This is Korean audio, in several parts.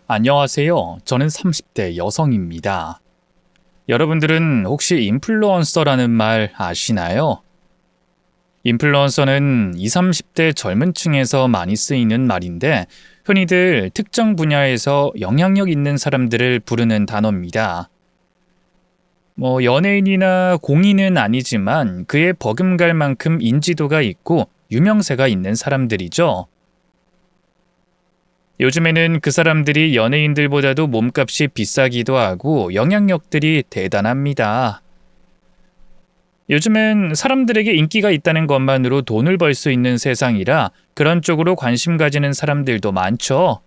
안녕하세요. 저는 30대 여성입니다. 여러분들은 혹시 인플루언서라는 말 아시나요? 인플루언서는 20, 30대 젊은 층에서 많이 쓰이는 말인데 흔히들 특정 분야에서 영향력 있는 사람들을 부르는 단어입니다. 연예인이나 공인은 아니지만 그에 버금갈 만큼 인지도가 있고 유명세가 있는 사람들이죠. 요즘에는 그 사람들이 연예인들보다도 몸값이 비싸기도 하고 영향력들이 대단합니다. 요즘엔 사람들에게 인기가 있다는 것만으로 돈을 벌 수 있는 세상이라 그런 쪽으로 관심 가지는 사람들도 많죠.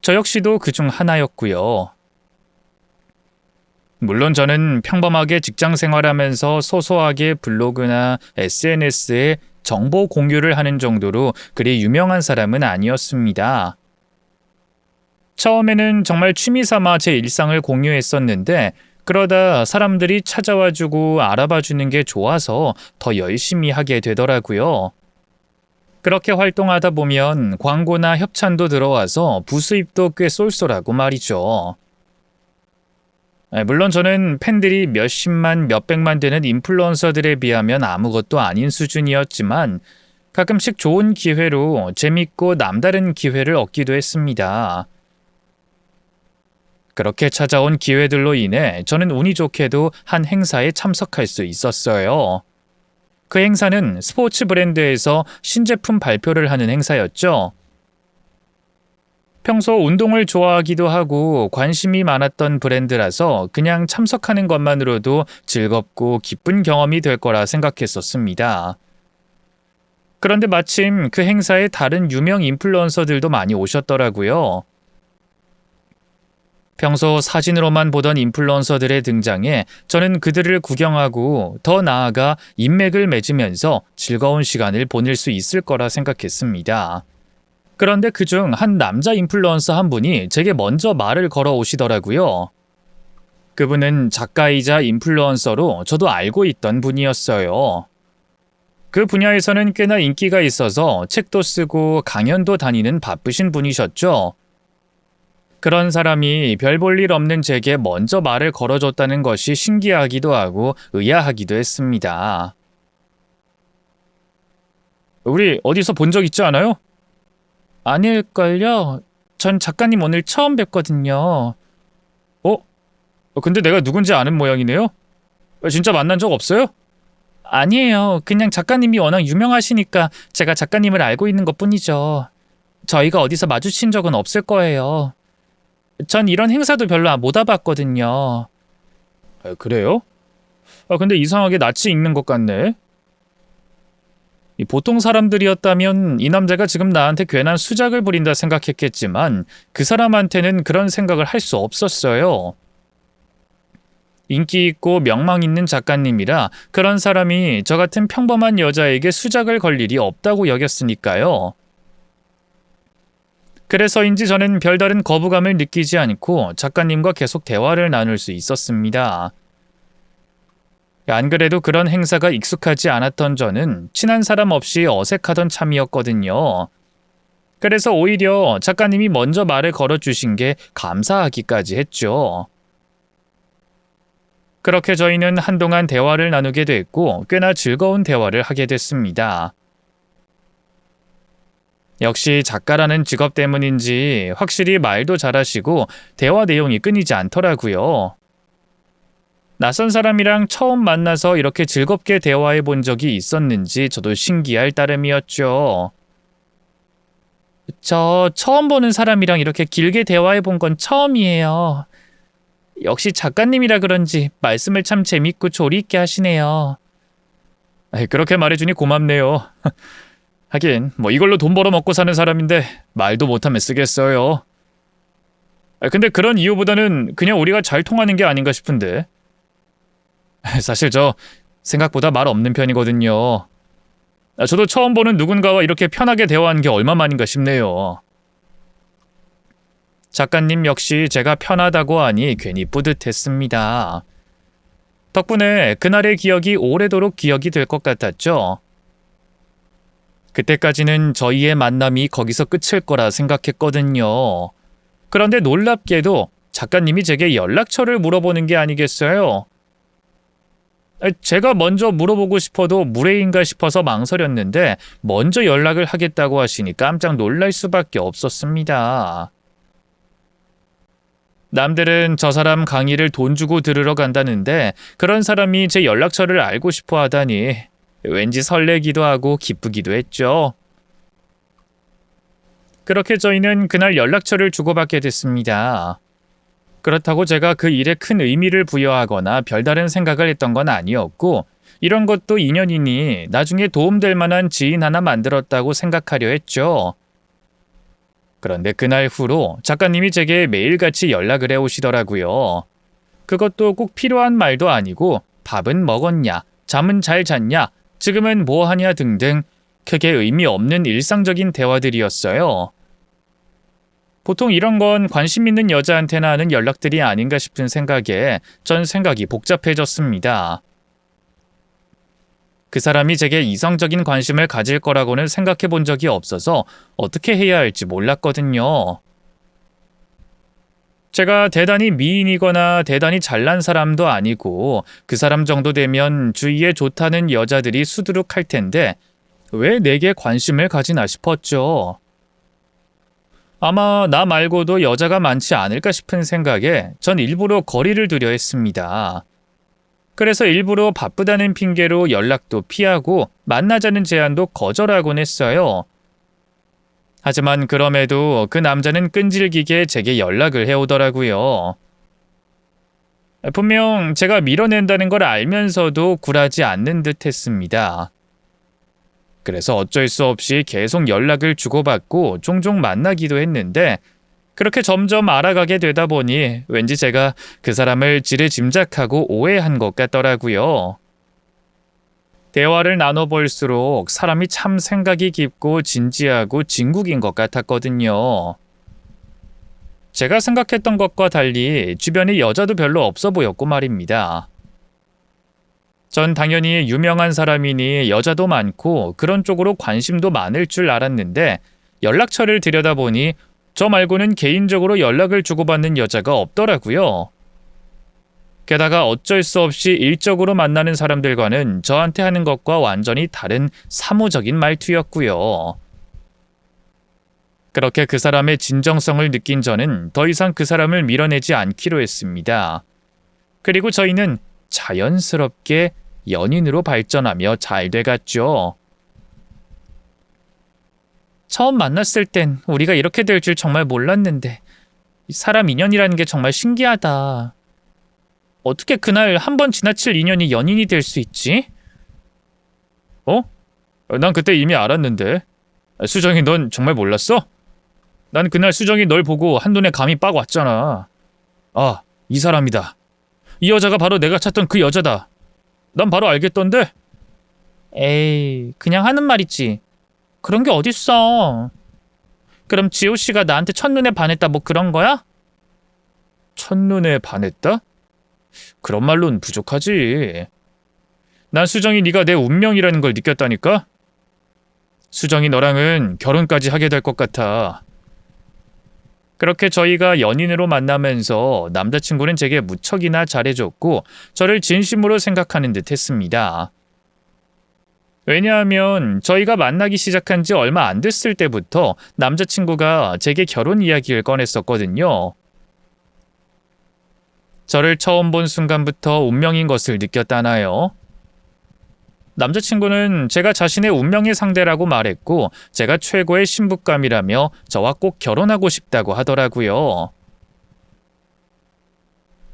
저 역시도 그중 하나였고요. 물론 저는 평범하게 직장 생활하면서 소소하게 블로그나 SNS에 정보 공유를 하는 정도로 그리 유명한 사람은 아니었습니다. 처음에는 정말 취미 삼아 제 일상을 공유했었는데 그러다 사람들이 찾아와주고 알아봐주는 게 좋아서 더 열심히 하게 되더라고요. 그렇게 활동하다 보면 광고나 협찬도 들어와서 부수입도 꽤 쏠쏠하고 말이죠. 물론 저는 팬들이 몇십만, 몇백만 되는 인플루언서들에 비하면 아무것도 아닌 수준이었지만 가끔씩 좋은 기회로 재밌고 남다른 기회를 얻기도 했습니다. 그렇게 찾아온 기회들로 인해 저는 운이 좋게도 한 행사에 참석할 수 있었어요. 그 행사는 스포츠 브랜드에서 신제품 발표를 하는 행사였죠. 평소 운동을 좋아하기도 하고 관심이 많았던 브랜드라서 그냥 참석하는 것만으로도 즐겁고 기쁜 경험이 될 거라 생각했었습니다. 그런데 마침 그 행사에 다른 유명 인플루언서들도 많이 오셨더라고요. 평소 사진으로만 보던 인플루언서들의 등장에 저는 그들을 구경하고 더 나아가 인맥을 맺으면서 즐거운 시간을 보낼 수 있을 거라 생각했습니다. 그런데 그중 한 남자 인플루언서 한 분이 제게 먼저 말을 걸어 오시더라고요. 그분은 작가이자 인플루언서로 저도 알고 있던 분이었어요. 그 분야에서는 꽤나 인기가 있어서 책도 쓰고 강연도 다니는 바쁘신 분이셨죠. 그런 사람이 별 볼 일 없는 제게 먼저 말을 걸어줬다는 것이 신기하기도 하고 의아하기도 했습니다. 우리 어디서 본 적 있지 않아요? 아닐걸요? 전 작가님 오늘 처음 뵙거든요. 어? 근데 내가 누군지 아는 모양이네요? 진짜 만난 적 없어요? 아니에요. 그냥 작가님이 워낙 유명하시니까 제가 작가님을 알고 있는 것뿐이죠. 저희가 어디서 마주친 적은 없을 거예요. 전 이런 행사도 별로 못 와봤거든요. 그래요? 근데 이상하게 낯이 익는 것 같네. 보통 사람들이었다면 이 남자가 지금 나한테 괜한 수작을 부린다 생각했겠지만 그 사람한테는 그런 생각을 할 수 없었어요. 인기 있고 명망 있는 작가님이라 그런 사람이 저 같은 평범한 여자에게 수작을 걸 일이 없다고 여겼으니까요. 그래서인지 저는 별다른 거부감을 느끼지 않고 작가님과 계속 대화를 나눌 수 있었습니다. 안 그래도 그런 행사가 익숙하지 않았던 저는 친한 사람 없이 어색하던 참이었거든요. 그래서 오히려 작가님이 먼저 말을 걸어주신 게 감사하기까지 했죠. 그렇게 저희는 한동안 대화를 나누게 됐고 꽤나 즐거운 대화를 하게 됐습니다. 역시 작가라는 직업 때문인지 확실히 말도 잘하시고 대화 내용이 끊이지 않더라고요. 낯선 사람이랑 처음 만나서 이렇게 즐겁게 대화해 본 적이 있었는지 저도 신기할 따름이었죠. 저 처음 보는 사람이랑 이렇게 길게 대화해 본 건 처음이에요. 역시 작가님이라 그런지 말씀을 참 재밌고 조리 있게 하시네요. 그렇게 말해주니 고맙네요. 하긴 이걸로 돈 벌어 먹고 사는 사람인데 말도 못하면 쓰겠어요. 근데 그런 이유보다는 그냥 우리가 잘 통하는 게 아닌가 싶은데. 사실 저 생각보다 말 없는 편이거든요. 저도 처음 보는 누군가와 이렇게 편하게 대화하는 게 얼마만인가 싶네요. 작가님 역시 제가 편하다고 하니 괜히 뿌듯했습니다. 덕분에 그날의 기억이 오래도록 기억이 될 것 같았죠. 그때까지는 저희의 만남이 거기서 끝일 거라 생각했거든요. 그런데 놀랍게도 작가님이 제게 연락처를 물어보는 게 아니겠어요. 제가 먼저 물어보고 싶어도 무례인가 싶어서 망설였는데 먼저 연락을 하겠다고 하시니 깜짝 놀랄 수밖에 없었습니다. 남들은 저 사람 강의를 돈 주고 들으러 간다는데 그런 사람이 제 연락처를 알고 싶어 하다니 왠지 설레기도 하고 기쁘기도 했죠. 그렇게 저희는 그날 연락처를 주고받게 됐습니다. 그렇다고 제가 그 일에 큰 의미를 부여하거나 별다른 생각을 했던 건 아니었고 이런 것도 인연이니 나중에 도움될 만한 지인 하나 만들었다고 생각하려 했죠. 그런데 그날 후로 작가님이 제게 매일같이 연락을 해오시더라고요. 그것도 꼭 필요한 말도 아니고 밥은 먹었냐, 잠은 잘 잤냐, 지금은 뭐 하냐 등등 크게 의미 없는 일상적인 대화들이었어요. 보통 이런 건 관심 있는 여자한테나 하는 연락들이 아닌가 싶은 생각에 전 생각이 복잡해졌습니다. 그 사람이 제게 이성적인 관심을 가질 거라고는 생각해 본 적이 없어서 어떻게 해야 할지 몰랐거든요. 제가 대단히 미인이거나 대단히 잘난 사람도 아니고 그 사람 정도 되면 주위에 좋다는 여자들이 수두룩할 텐데 왜 내게 관심을 가지나 싶었죠. 아마 나 말고도 여자가 많지 않을까 싶은 생각에 전 일부러 거리를 두려 했습니다. 그래서 일부러 바쁘다는 핑계로 연락도 피하고 만나자는 제안도 거절하곤 했어요. 하지만 그럼에도 그 남자는 끈질기게 제게 연락을 해오더라고요. 분명 제가 밀어낸다는 걸 알면서도 굴하지 않는 듯 했습니다. 그래서 어쩔 수 없이 계속 연락을 주고받고 종종 만나기도 했는데 그렇게 점점 알아가게 되다 보니 왠지 제가 그 사람을 지레짐작하고 오해한 것 같더라고요. 대화를 나눠볼수록 사람이 참 생각이 깊고 진지하고 진국인 것 같았거든요. 제가 생각했던 것과 달리 주변에 여자도 별로 없어 보였고 말입니다. 전 당연히 유명한 사람이니 여자도 많고 그런 쪽으로 관심도 많을 줄 알았는데 연락처를 들여다보니 저 말고는 개인적으로 연락을 주고받는 여자가 없더라고요. 게다가 어쩔 수 없이 일적으로 만나는 사람들과는 저한테 하는 것과 완전히 다른 사무적인 말투였고요. 그렇게 그 사람의 진정성을 느낀 저는 더 이상 그 사람을 밀어내지 않기로 했습니다. 그리고 저희는 자연스럽게 연인으로 발전하며 잘 돼갔죠. 처음 만났을 땐 우리가 이렇게 될 줄 정말 몰랐는데 사람 인연이라는 게 정말 신기하다. 어떻게 그날 한 번 지나칠 인연이 연인이 될 수 있지? 난 그때 이미 알았는데. 수정이 넌 정말 몰랐어? 난 그날 수정이 널 보고 한눈에 감이 빡 왔잖아. 아, 이 사람이다. 이 여자가 바로 내가 찾던 그 여자다. 난 바로 알겠던데? 에이, 그냥 하는 말이지. 그런 게 어딨어. 그럼 지호 씨가 나한테 첫눈에 반했다 뭐 그런 거야? 첫눈에 반했다? 그런 말로는 부족하지. 난 수정이 네가 내 운명이라는 걸 느꼈다니까? 수정이 너랑은 결혼까지 하게 될 것 같아. 그렇게 저희가 연인으로 만나면서 남자친구는 제게 무척이나 잘해줬고 저를 진심으로 생각하는 듯 했습니다. 왜냐하면 저희가 만나기 시작한 지 얼마 안 됐을 때부터 남자친구가 제게 결혼 이야기를 꺼냈었거든요. 저를 처음 본 순간부터 운명인 것을 느꼈다나요? 남자친구는 제가 자신의 운명의 상대라고 말했고 제가 최고의 신부감이라며 저와 꼭 결혼하고 싶다고 하더라고요.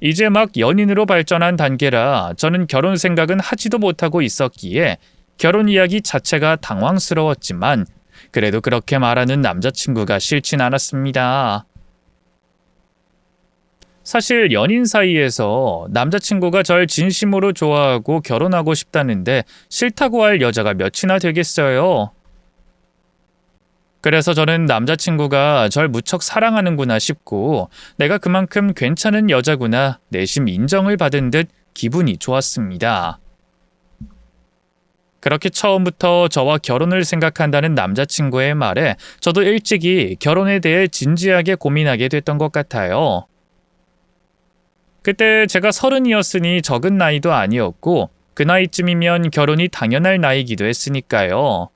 이제 막 연인으로 발전한 단계라 저는 결혼 생각은 하지도 못하고 있었기에 결혼 이야기 자체가 당황스러웠지만 그래도 그렇게 말하는 남자친구가 싫진 않았습니다. 사실 연인 사이에서 남자친구가 절 진심으로 좋아하고 결혼하고 싶다는데 싫다고 할 여자가 몇이나 되겠어요. 그래서 저는 남자친구가 절 무척 사랑하는구나 싶고 내가 그만큼 괜찮은 여자구나 내심 인정을 받은 듯 기분이 좋았습니다. 그렇게 처음부터 저와 결혼을 생각한다는 남자친구의 말에 저도 일찍이 결혼에 대해 진지하게 고민하게 됐던 것 같아요. 그때 제가 30이었으니 적은 나이도 아니었고 그 나이쯤이면 결혼이 당연할 나이기도 했으니까요.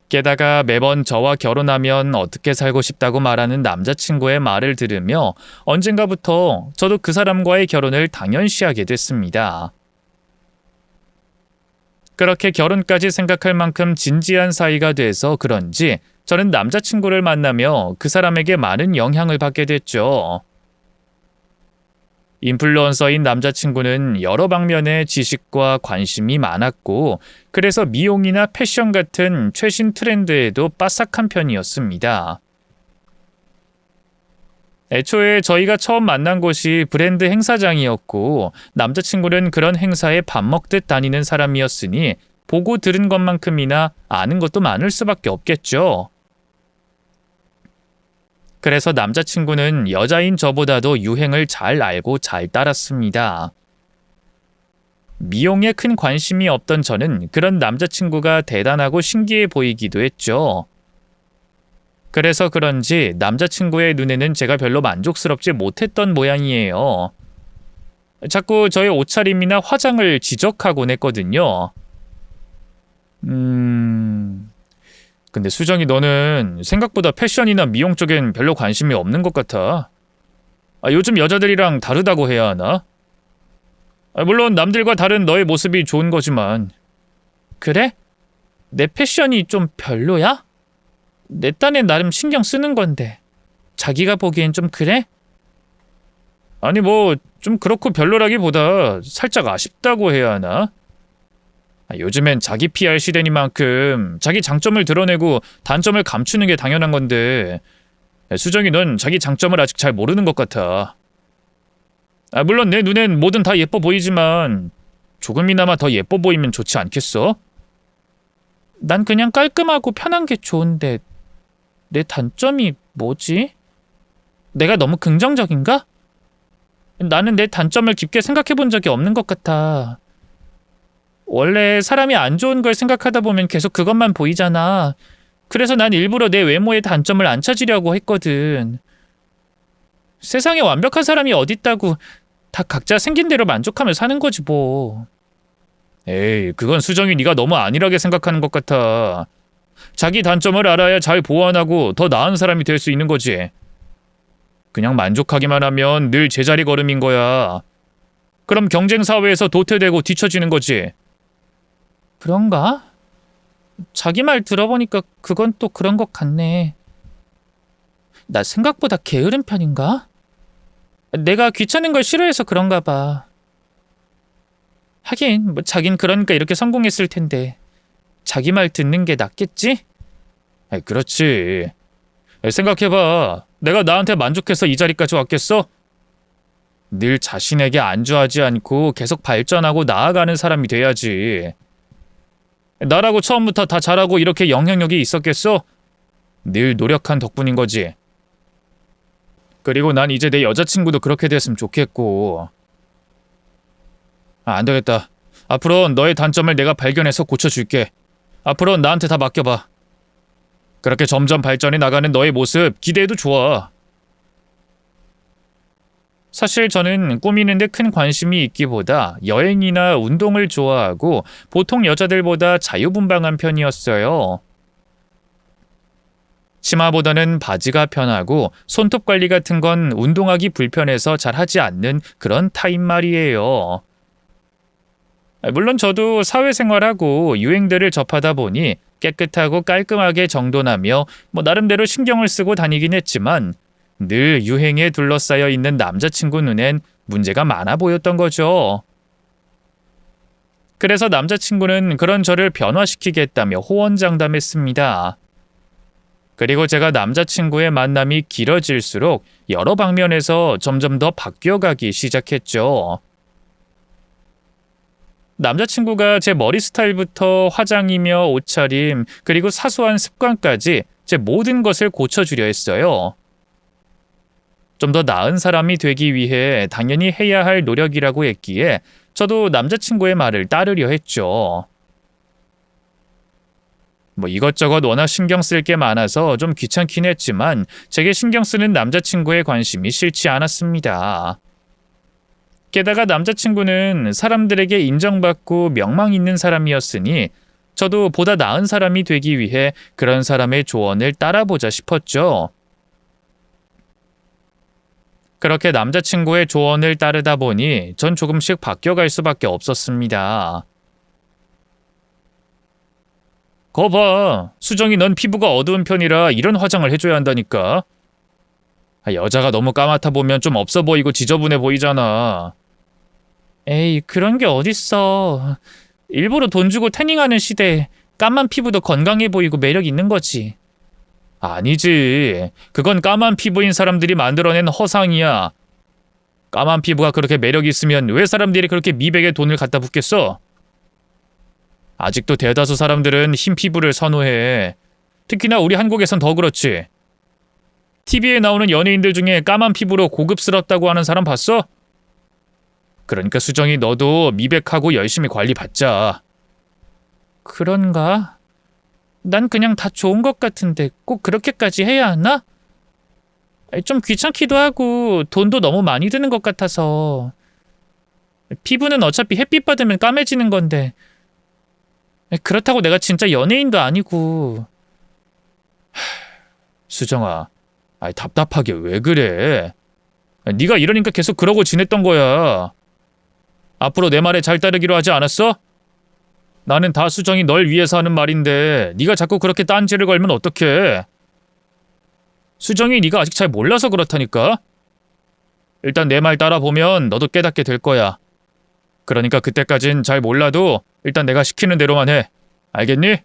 게다가 매번 저와 결혼하면 어떻게 살고 싶다고 말하는 남자친구의 말을 들으며 언젠가부터 저도 그 사람과의 결혼을 당연시하게 됐습니다. 그렇게 결혼까지 생각할 만큼 진지한 사이가 돼서 그런지 저는 남자친구를 만나며 그 사람에게 많은 영향을 받게 됐죠. 인플루언서인 남자친구는 여러 방면의 지식과 관심이 많았고 그래서 미용이나 패션 같은 최신 트렌드에도 빠삭한 편이었습니다. 애초에 저희가 처음 만난 곳이 브랜드 행사장이었고 남자친구는 그런 행사에 밥 먹듯 다니는 사람이었으니 보고 들은 것만큼이나 아는 것도 많을 수밖에 없겠죠. 그래서 남자친구는 여자인 저보다도 유행을 잘 알고 잘 따랐습니다. 미용에 큰 관심이 없던 저는 그런 남자친구가 대단하고 신기해 보이기도 했죠. 그래서 그런지 남자친구의 눈에는 제가 별로 만족스럽지 못했던 모양이에요. 자꾸 저의 옷차림이나 화장을 지적하곤 했거든요. 근데 수정이 너는 생각보다 패션이나 미용 쪽엔 별로 관심이 없는 것 같아. 요즘 여자들이랑 다르다고 해야 하나? 물론 남들과 다른 너의 모습이 좋은 거지만. 그래? 내 패션이 좀 별로야? 내 딴엔 나름 신경 쓰는 건데 자기가 보기엔 좀 그래? 아니 뭐 좀 그렇고 별로라기보다 살짝 아쉽다고 해야 하나? 요즘엔 자기 PR 시대니만큼 자기 장점을 드러내고 단점을 감추는 게 당연한 건데 수정이 넌 자기 장점을 아직 잘 모르는 것 같아. 물론 내 눈엔 뭐든 다 예뻐 보이지만 조금이나마 더 예뻐 보이면 좋지 않겠어? 난 그냥 깔끔하고 편한 게 좋은데 내 단점이 뭐지? 내가 너무 긍정적인가? 나는 내 단점을 깊게 생각해 본 적이 없는 것 같아. 원래 사람이 안 좋은 걸 생각하다 보면 계속 그것만 보이잖아. 그래서 난 일부러 내 외모의 단점을 안 찾으려고 했거든. 세상에 완벽한 사람이 어딨다고 다 각자 생긴 대로 만족하며 사는 거지 뭐. 에이, 그건 수정이 네가 너무 안일하게 생각하는 것 같아. 자기 단점을 알아야 잘 보완하고 더 나은 사람이 될 수 있는 거지. 그냥 만족하기만 하면 늘 제자리 걸음인 거야. 그럼 경쟁 사회에서 도태되고 뒤처지는 거지. 그런가? 자기 말 들어보니까 그건 또 그런 것 같네. 나 생각보다 게으른 편인가? 내가 귀찮은 걸 싫어해서 그런가 봐. 하긴 뭐 자긴 그러니까 이렇게 성공했을 텐데 자기 말 듣는 게 낫겠지? 그렇지. 생각해봐. 내가 나한테 만족해서 이 자리까지 왔겠어? 늘 자신에게 안주하지 않고 계속 발전하고 나아가는 사람이 돼야지. 나라고 처음부터 다 잘하고 이렇게 영향력이 있었겠어? 늘 노력한 덕분인 거지. 그리고 난 이제 내 여자친구도 그렇게 됐으면 좋겠고. 안 되겠다. 앞으로 너의 단점을 내가 발견해서 고쳐줄게. 앞으로 나한테 다 맡겨봐. 그렇게 점점 발전해 나가는 너의 모습 기대해도 좋아. 사실 저는 꾸미는 데 큰 관심이 있기보다 여행이나 운동을 좋아하고 보통 여자들보다 자유분방한 편이었어요. 치마보다는 바지가 편하고 손톱 관리 같은 건 운동하기 불편해서 잘 하지 않는 그런 타입 말이에요. 물론 저도 사회생활하고 유행들을 접하다 보니 깨끗하고 깔끔하게 정돈하며 나름대로 신경을 쓰고 다니긴 했지만 늘 유행에 둘러싸여 있는 남자친구 눈엔 문제가 많아 보였던 거죠. 그래서 남자친구는 그런 저를 변화시키겠다며 호언장담했습니다. 그리고 제가 남자친구의 만남이 길어질수록 여러 방면에서 점점 더 바뀌어가기 시작했죠. 남자친구가 제 머리 스타일부터 화장이며 옷차림 그리고 사소한 습관까지 제 모든 것을 고쳐주려 했어요. 좀 더 나은 사람이 되기 위해 당연히 해야 할 노력이라고 했기에 저도 남자친구의 말을 따르려 했죠. 뭐 이것저것 워낙 신경 쓸 게 많아서 좀 귀찮긴 했지만 제게 신경 쓰는 남자친구의 관심이 싫지 않았습니다. 게다가 남자친구는 사람들에게 인정받고 명망 있는 사람이었으니 저도 보다 나은 사람이 되기 위해 그런 사람의 조언을 따라보자 싶었죠. 그렇게 남자친구의 조언을 따르다 보니 전 조금씩 바뀌어갈 수밖에 없었습니다. 거 봐. 수정이 넌 피부가 어두운 편이라 이런 화장을 해줘야 한다니까. 여자가 너무 까맣다 보면 좀 없어 보이고 지저분해 보이잖아. 에이, 그런 게 어딨어. 일부러 돈 주고 태닝하는 시대에 까만 피부도 건강해 보이고 매력 있는 거지. 아니지. 그건 까만 피부인 사람들이 만들어낸 허상이야. 까만 피부가 그렇게 매력이 있으면 왜 사람들이 그렇게 미백에 돈을 갖다 붓겠어? 아직도 대다수 사람들은 흰 피부를 선호해. 특히나 우리 한국에선 더 그렇지. TV에 나오는 연예인들 중에 까만 피부로 고급스럽다고 하는 사람 봤어? 그러니까 수정이 너도 미백하고 열심히 관리받자. 그런가? 난 그냥 다 좋은 것 같은데 꼭 그렇게까지 해야 하나? 좀 귀찮기도 하고 돈도 너무 많이 드는 것 같아서. 피부는 어차피 햇빛 받으면 까매지는 건데 그렇다고 내가 진짜 연예인도 아니고. 수정아, 답답하게 왜 그래? 네가 이러니까 계속 그러고 지냈던 거야. 앞으로 내 말에 잘 따르기로 하지 않았어? 나는 다 수정이 널 위해서 하는 말인데 네가 자꾸 그렇게 딴지를 걸면 어떡해? 수정이 네가 아직 잘 몰라서 그렇다니까? 일단 내 말 따라보면 너도 깨닫게 될 거야. 그러니까 그때까진 잘 몰라도 일단 내가 시키는 대로만 해. 알겠니?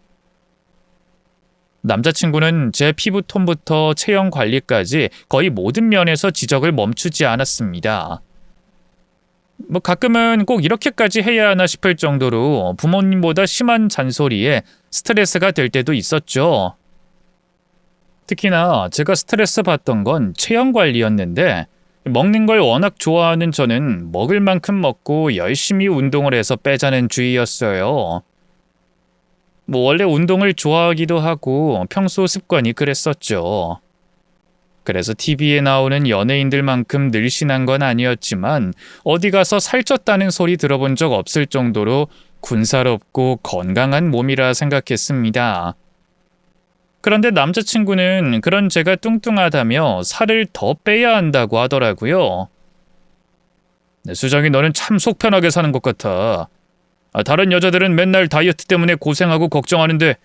남자친구는 제 피부톤부터 체형 관리까지 거의 모든 면에서 지적을 멈추지 않았습니다. 뭐 가끔은 꼭 이렇게까지 해야 하나 싶을 정도로 부모님보다 심한 잔소리에 스트레스가 될 때도 있었죠. 특히나 제가 스트레스 받던 건 체형 관리였는데 먹는 걸 워낙 좋아하는 저는 먹을 만큼 먹고 열심히 운동을 해서 빼자는 주의였어요. 뭐 원래 운동을 좋아하기도 하고 평소 습관이 그랬었죠. 그래서 TV에 나오는 연예인들만큼 늘씬한 건 아니었지만 어디 가서 살쪘다는 소리 들어본 적 없을 정도로 군살없고 건강한 몸이라 생각했습니다. 그런데 남자친구는 그런 제가 뚱뚱하다며 살을 더 빼야 한다고 하더라고요. 수정이 너는 참 속 편하게 사는 것 같아. 다른 여자들은 맨날 다이어트 때문에 고생하고 걱정하는데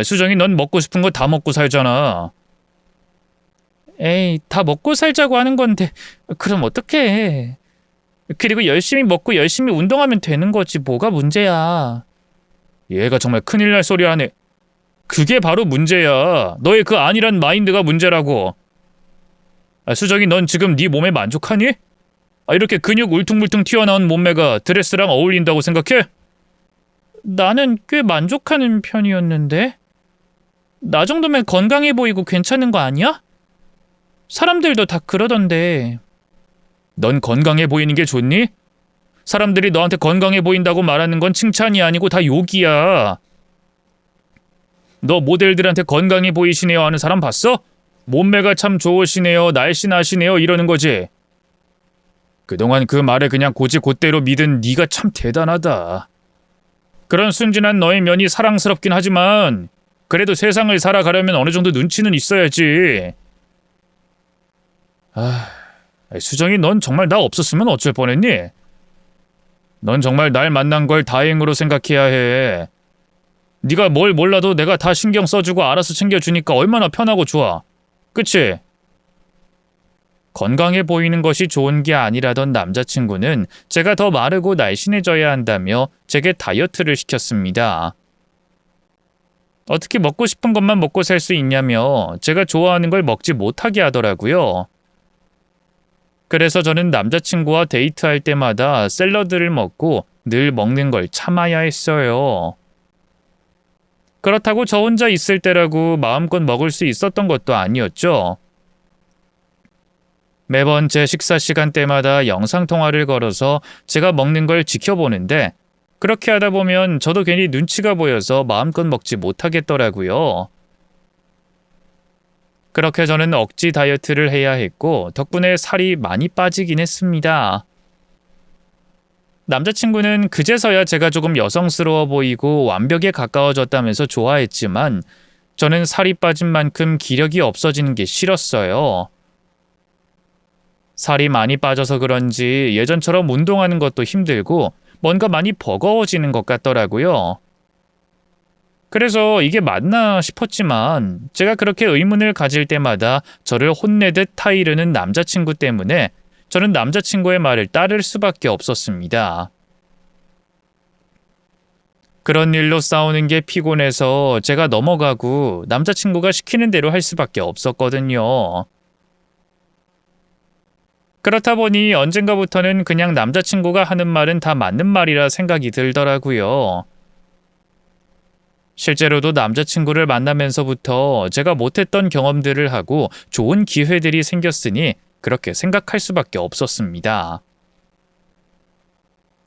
수정이 넌 먹고 싶은 거 다 먹고 살잖아. 에이, 다 먹고 살자고 하는 건데 그럼 어떡해. 그리고 열심히 먹고 열심히 운동하면 되는 거지 뭐가 문제야. 얘가 정말 큰일 날 소리 하네. 그게 바로 문제야. 너의 그 아니란 마인드가 문제라고. 수정이 넌 지금 네 몸에 만족하니? 이렇게 근육 울퉁불퉁 튀어나온 몸매가 드레스랑 어울린다고 생각해? 나는 꽤 만족하는 편이었는데. 나 정도면 건강해 보이고 괜찮은 거 아니야? 사람들도 다 그러던데. 넌 건강해 보이는 게 좋니? 사람들이 너한테 건강해 보인다고 말하는 건 칭찬이 아니고 다 욕이야. 너 모델들한테 건강해 보이시네요 하는 사람 봤어? 몸매가 참 좋으시네요, 날씬하시네요 이러는 거지. 그동안 그 말에 그냥 곧대로 믿은 네가 참 대단하다. 그런 순진한 너의 면이 사랑스럽긴 하지만 그래도 세상을 살아가려면 어느 정도 눈치는 있어야지. 수정이 넌 정말 나 없었으면 어쩔 뻔했니? 넌 정말 날 만난 걸 다행으로 생각해야 해. 네가 뭘 몰라도 내가 다 신경 써주고 알아서 챙겨주니까 얼마나 편하고 좋아. 그치? 건강해 보이는 것이 좋은 게 아니라던 남자친구는 제가 더 마르고 날씬해져야 한다며 제게 다이어트를 시켰습니다. 어떻게 먹고 싶은 것만 먹고 살 수 있냐며 제가 좋아하는 걸 먹지 못하게 하더라고요. 그래서 저는 남자친구와 데이트할 때마다 샐러드를 먹고 늘 먹는 걸 참아야 했어요. 그렇다고 저 혼자 있을 때라고 마음껏 먹을 수 있었던 것도 아니었죠. 매번 제 식사 시간대마다 영상통화를 걸어서 제가 먹는 걸 지켜보는데 그렇게 하다 보면 저도 괜히 눈치가 보여서 마음껏 먹지 못하겠더라고요. 그렇게 저는 억지 다이어트를 해야 했고 덕분에 살이 많이 빠지긴 했습니다. 남자친구는 그제서야 제가 조금 여성스러워 보이고 완벽에 가까워졌다면서 좋아했지만 저는 살이 빠진 만큼 기력이 없어지는 게 싫었어요. 살이 많이 빠져서 그런지 예전처럼 운동하는 것도 힘들고 뭔가 많이 버거워지는 것 같더라고요. 그래서 이게 맞나 싶었지만 제가 그렇게 의문을 가질 때마다 저를 혼내듯 타이르는 남자친구 때문에 저는 남자친구의 말을 따를 수밖에 없었습니다. 그런 일로 싸우는 게 피곤해서 제가 넘어가고 남자친구가 시키는 대로 할 수밖에 없었거든요. 그렇다 보니 언젠가부터는 그냥 남자친구가 하는 말은 다 맞는 말이라 생각이 들더라고요. 실제로도 남자친구를 만나면서부터 제가 못했던 경험들을 하고 좋은 기회들이 생겼으니 그렇게 생각할 수밖에 없었습니다.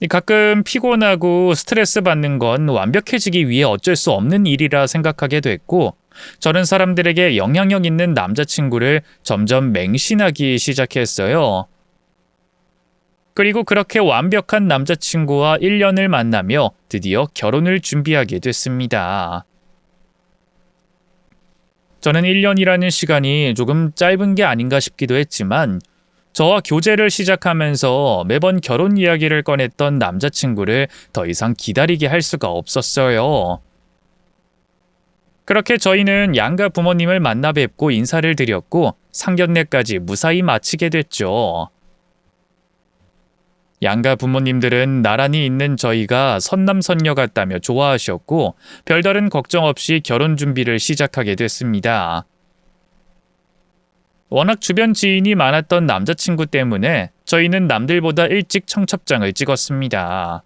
가끔 피곤하고 스트레스 받는 건 완벽해지기 위해 어쩔 수 없는 일이라 생각하게 됐고, 저는 사람들에게 영향력 있는 남자친구를 점점 맹신하기 시작했어요. 그리고 그렇게 완벽한 남자친구와 1년을 만나며 드디어 결혼을 준비하게 됐습니다. 저는 1년이라는 시간이 조금 짧은 게 아닌가 싶기도 했지만 저와 교제를 시작하면서 매번 결혼 이야기를 꺼냈던 남자친구를 더 이상 기다리게 할 수가 없었어요. 그렇게 저희는 양가 부모님을 만나 뵙고 인사를 드렸고 상견례까지 무사히 마치게 됐죠. 양가 부모님들은 나란히 있는 저희가 선남선녀 같다며 좋아하셨고 별다른 걱정 없이 결혼 준비를 시작하게 됐습니다. 워낙 주변 지인이 많았던 남자친구 때문에 저희는 남들보다 일찍 청첩장을 찍었습니다.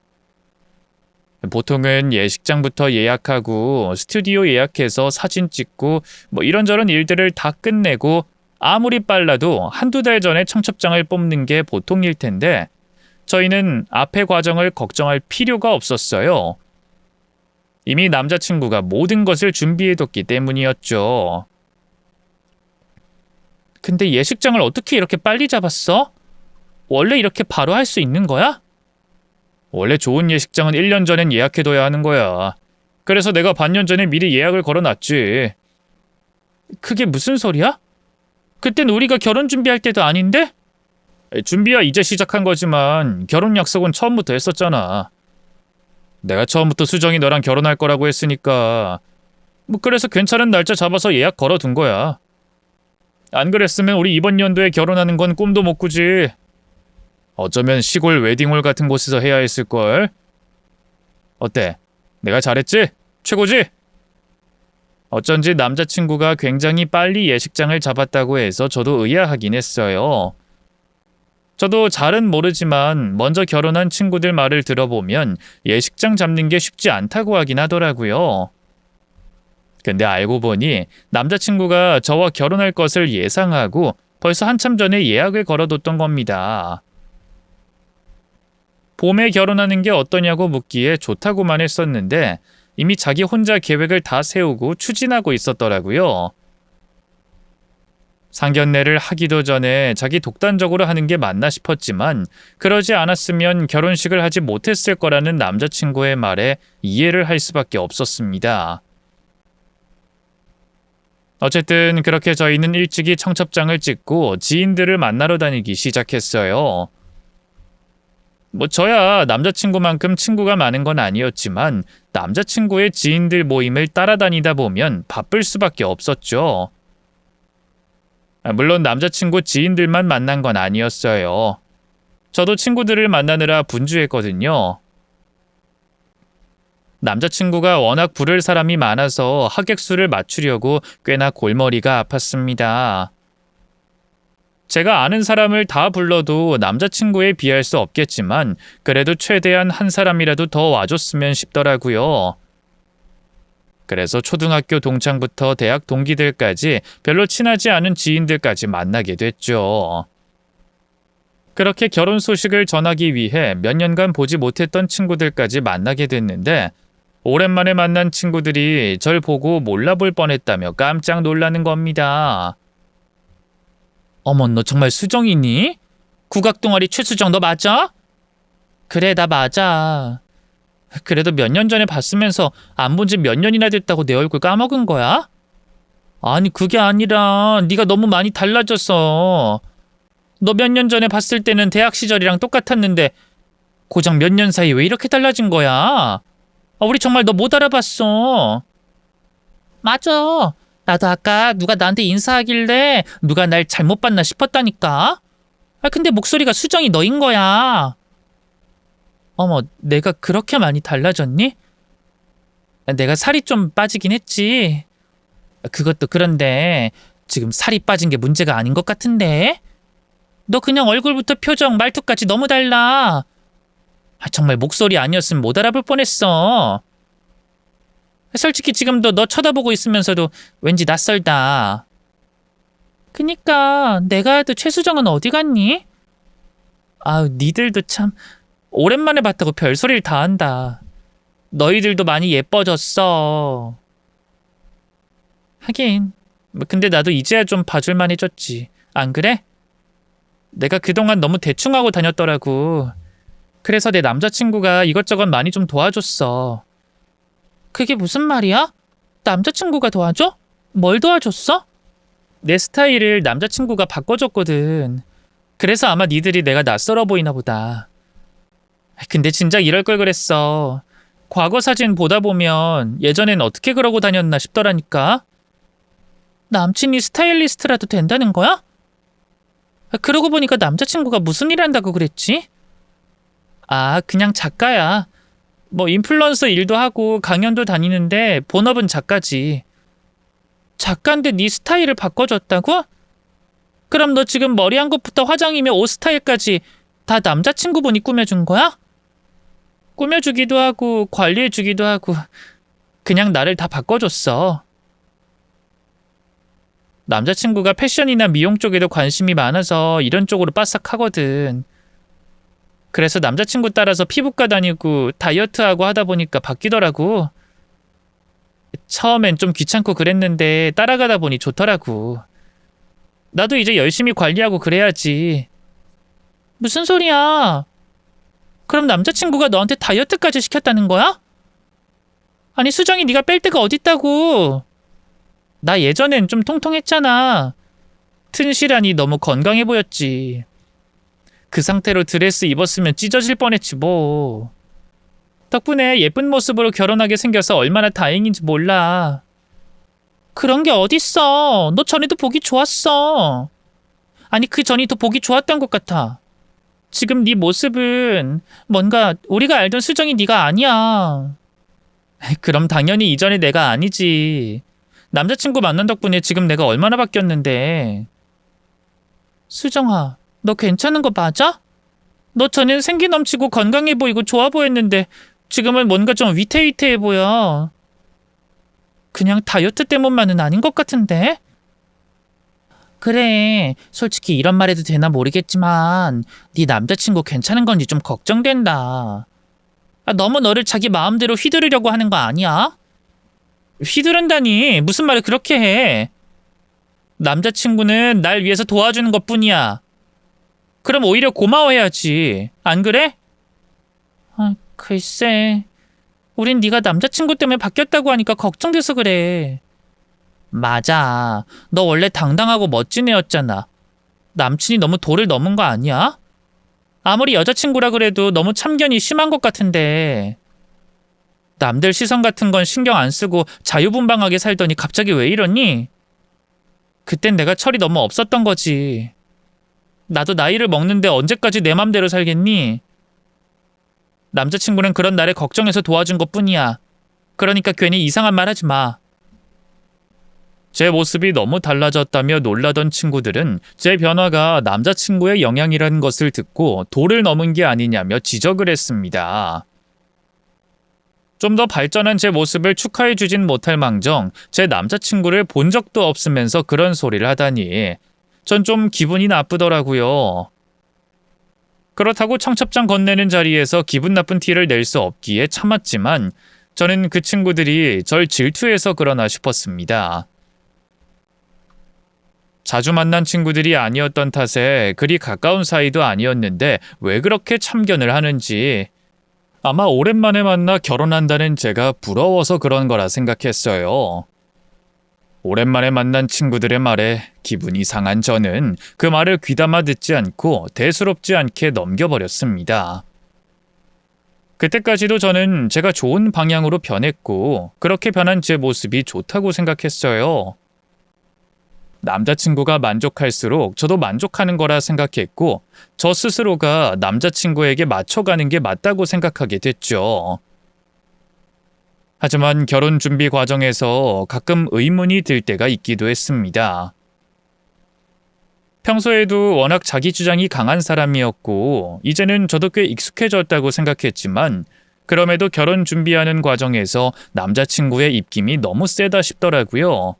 보통은 예식장부터 예약하고 스튜디오 예약해서 사진 찍고 이런저런 일들을 다 끝내고 아무리 빨라도 한두 달 전에 청첩장을 뽑는 게 보통일 텐데 저희는 앞의 과정을 걱정할 필요가 없었어요. 이미 남자친구가 모든 것을 준비해뒀기 때문이었죠. 근데 예식장을 어떻게 이렇게 빨리 잡았어? 원래 이렇게 바로 할 수 있는 거야? 원래 좋은 예식장은 1년 전엔 예약해둬야 하는 거야. 그래서 내가 반년 전에 미리 예약을 걸어놨지. 그게 무슨 소리야? 그땐 우리가 결혼 준비할 때도 아닌데? 준비야 이제 시작한 거지만 결혼 약속은 처음부터 했었잖아. 내가 처음부터 수정이 너랑 결혼할 거라고 했으니까 그래서 괜찮은 날짜 잡아서 예약 걸어둔 거야. 안 그랬으면 우리 이번 연도에 결혼하는 건 꿈도 못 꾸지. 어쩌면 시골 웨딩홀 같은 곳에서 해야 했을걸. 어때? 내가 잘했지? 최고지? 어쩐지 남자친구가 굉장히 빨리 예식장을 잡았다고 해서 저도 의아하긴 했어요. 저도 잘은 모르지만 먼저 결혼한 친구들 말을 들어보면 예식장 잡는 게 쉽지 않다고 하긴 하더라고요. 근데 알고 보니 남자친구가 저와 결혼할 것을 예상하고 벌써 한참 전에 예약을 걸어뒀던 겁니다. 봄에 결혼하는 게 어떠냐고 묻기에 좋다고만 했었는데 이미 자기 혼자 계획을 다 세우고 추진하고 있었더라고요. 상견례를 하기도 전에 자기 독단적으로 하는 게 맞나 싶었지만 그러지 않았으면 결혼식을 하지 못했을 거라는 남자친구의 말에 이해를 할 수밖에 없었습니다. 어쨌든 그렇게 저희는 일찍이 청첩장을 찍고 지인들을 만나러 다니기 시작했어요. 저야 남자친구만큼 친구가 많은 건 아니었지만 남자친구의 지인들 모임을 따라다니다 보면 바쁠 수밖에 없었죠. 물론 남자친구 지인들만 만난 건 아니었어요. 저도 친구들을 만나느라 분주했거든요. 남자친구가 워낙 부를 사람이 많아서 하객수를 맞추려고 꽤나 골머리가 아팠습니다. 제가 아는 사람을 다 불러도 남자친구에 비할 수 없겠지만 그래도 최대한 한 사람이라도 더 와줬으면 싶더라고요. 그래서 초등학교 동창부터 대학 동기들까지 별로 친하지 않은 지인들까지 만나게 됐죠. 그렇게 결혼 소식을 전하기 위해 몇 년간 보지 못했던 친구들까지 만나게 됐는데 오랜만에 만난 친구들이 절 보고 몰라볼 뻔했다며 깜짝 놀라는 겁니다. 어머, 너 정말 수정이니? 국악동아리 최수정 너 맞아? 그래, 나 맞아. 그래도 몇 년 전에 봤으면서 안 본 지 몇 년이나 됐다고 내 얼굴 까먹은 거야? 아니, 그게 아니라 네가 너무 많이 달라졌어. 너 몇 년 전에 봤을 때는 대학 시절이랑 똑같았는데 고작 몇 년 사이 왜 이렇게 달라진 거야? 우리 정말 너 못 알아봤어. 맞아. 나도 아까 누가 나한테 인사하길래 누가 날 잘못 봤나 싶었다니까. 근데 목소리가 수정이 너인 거야. 어머, 내가 그렇게 많이 달라졌니? 내가 살이 좀 빠지긴 했지. 그것도 그런데 지금 살이 빠진 게 문제가 아닌 것 같은데? 너 그냥 얼굴부터 표정, 말투까지 너무 달라. 정말 목소리 아니었으면 못 알아볼 뻔했어. 솔직히 지금도 너 쳐다보고 있으면서도 왠지 낯설다. 그니까 내가 해도 최수정은 어디 갔니? 아우, 니들도 참 오랜만에 봤다고 별소리를 다 한다. 너희들도 많이 예뻐졌어. 하긴 근데 나도 이제야 좀 봐줄만 해졌지. 안 그래? 내가 그동안 너무 대충하고 다녔더라고. 그래서 내 남자친구가 이것저것 많이 좀 도와줬어. 그게 무슨 말이야? 남자친구가 도와줘? 뭘 도와줬어? 내 스타일을 남자친구가 바꿔줬거든. 그래서 아마 니들이 내가 낯설어 보이나 보다. 근데 진작 이럴 걸 그랬어. 과거 사진 보다 보면 예전엔 어떻게 그러고 다녔나 싶더라니까. 남친이 스타일리스트라도 된다는 거야? 그러고 보니까 남자친구가 무슨 일 한다고 그랬지? 그냥 작가야. 뭐 인플루언서 일도 하고 강연도 다니는데 본업은 작가지. 작가인데 네 스타일을 바꿔줬다고? 그럼 너 지금 머리 한 것부터 화장이며 옷 스타일까지 다 남자친구분이 꾸며준 거야? 꾸며주기도 하고 관리해주기도 하고 그냥 나를 다 바꿔줬어. 남자친구가 패션이나 미용 쪽에도 관심이 많아서 이런 쪽으로 빠삭하거든. 그래서 남자친구 따라서 피부과 다니고 다이어트하고 하다 보니까 바뀌더라고. 처음엔 좀 귀찮고 그랬는데 따라가다 보니 좋더라고. 나도 이제 열심히 관리하고 그래야지. 무슨 소리야? 그럼 남자친구가 너한테 다이어트까지 시켰다는 거야? 아니, 수정이 네가 뺄 데가 어딨다고. 나 예전엔 좀 통통했잖아. 튼실하니 너무 건강해 보였지. 그 상태로 드레스 입었으면 찢어질 뻔했지 뭐. 덕분에 예쁜 모습으로 결혼하게 생겨서 얼마나 다행인지 몰라. 그런 게 어딨어. 너 전에도 보기 좋았어. 아니, 그 전이 더 보기 좋았던 것 같아. 지금 네 모습은 뭔가 우리가 알던 수정이 네가 아니야. 그럼 당연히 이전의 내가 아니지. 남자친구 만난 덕분에 지금 내가 얼마나 바뀌었는데. 수정아, 너 괜찮은 거 맞아? 너 전엔 생기 넘치고 건강해 보이고 좋아 보였는데 지금은 뭔가 좀 위태위태해 보여. 그냥 다이어트 때문만은 아닌 것 같은데? 그래, 솔직히 이런 말 해도 되나 모르겠지만 네 남자친구 괜찮은 건지 좀 걱정된다. 너무 너를 자기 마음대로 휘두르려고 하는 거 아니야? 휘두른다니 무슨 말을 그렇게 해. 남자친구는 날 위해서 도와주는 것뿐이야. 그럼 오히려 고마워해야지. 안 그래? 글쎄. 우린 네가 남자친구 때문에 바뀌었다고 하니까 걱정돼서 그래. 맞아. 너 원래 당당하고 멋진 애였잖아. 남친이 너무 도를 넘은 거 아니야? 아무리 여자친구라 그래도 너무 참견이 심한 것 같은데. 남들 시선 같은 건 신경 안 쓰고 자유분방하게 살더니 갑자기 왜 이러니? 그땐 내가 철이 너무 없었던 거지. 나도 나이를 먹는데 언제까지 내 맘대로 살겠니? 남자친구는 그런 나를 걱정해서 도와준 것뿐이야. 그러니까 괜히 이상한 말 하지 마. 제 모습이 너무 달라졌다며 놀라던 친구들은 제 변화가 남자친구의 영향이라는 것을 듣고 도를 넘은 게 아니냐며 지적을 했습니다. 좀 더 발전한 제 모습을 축하해주진 못할 망정 제 남자친구를 본 적도 없으면서 그런 소리를 하다니 전 좀 기분이 나쁘더라고요. 그렇다고 청첩장 건네는 자리에서 기분 나쁜 티를 낼 수 없기에 참았지만 저는 그 친구들이 절 질투해서 그러나 싶었습니다. 자주 만난 친구들이 아니었던 탓에 그리 가까운 사이도 아니었는데 왜 그렇게 참견을 하는지 아마 오랜만에 만나 결혼한다는 제가 부러워서 그런 거라 생각했어요. 오랜만에 만난 친구들의 말에 기분이 상한 저는 그 말을 귀담아 듣지 않고 대수롭지 않게 넘겨버렸습니다. 그때까지도 저는 제가 좋은 방향으로 변했고 그렇게 변한 제 모습이 좋다고 생각했어요. 남자친구가 만족할수록 저도 만족하는 거라 생각했고 저 스스로가 남자친구에게 맞춰가는 게 맞다고 생각하게 됐죠. 하지만 결혼 준비 과정에서 가끔 의문이 들 때가 있기도 했습니다. 평소에도 워낙 자기 주장이 강한 사람이었고 이제는 저도 꽤 익숙해졌다고 생각했지만 그럼에도 결혼 준비하는 과정에서 남자친구의 입김이 너무 세다 싶더라고요.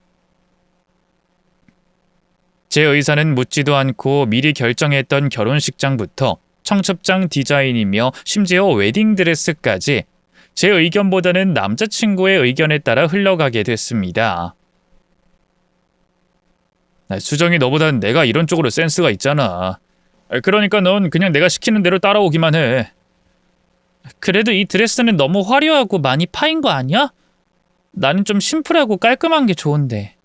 제 의사는 묻지도 않고 미리 결정했던 결혼식장부터 청첩장 디자인이며 심지어 웨딩드레스까지 제 의견보다는 남자친구의 의견에 따라 흘러가게 됐습니다. 수정이 너보단 내가 이런 쪽으로 센스가 있잖아. 그러니까 넌 그냥 내가 시키는 대로 따라오기만 해. 그래도 이 드레스는 너무 화려하고 많이 파인 거 아니야? 나는 좀 심플하고 깔끔한 게 좋은데.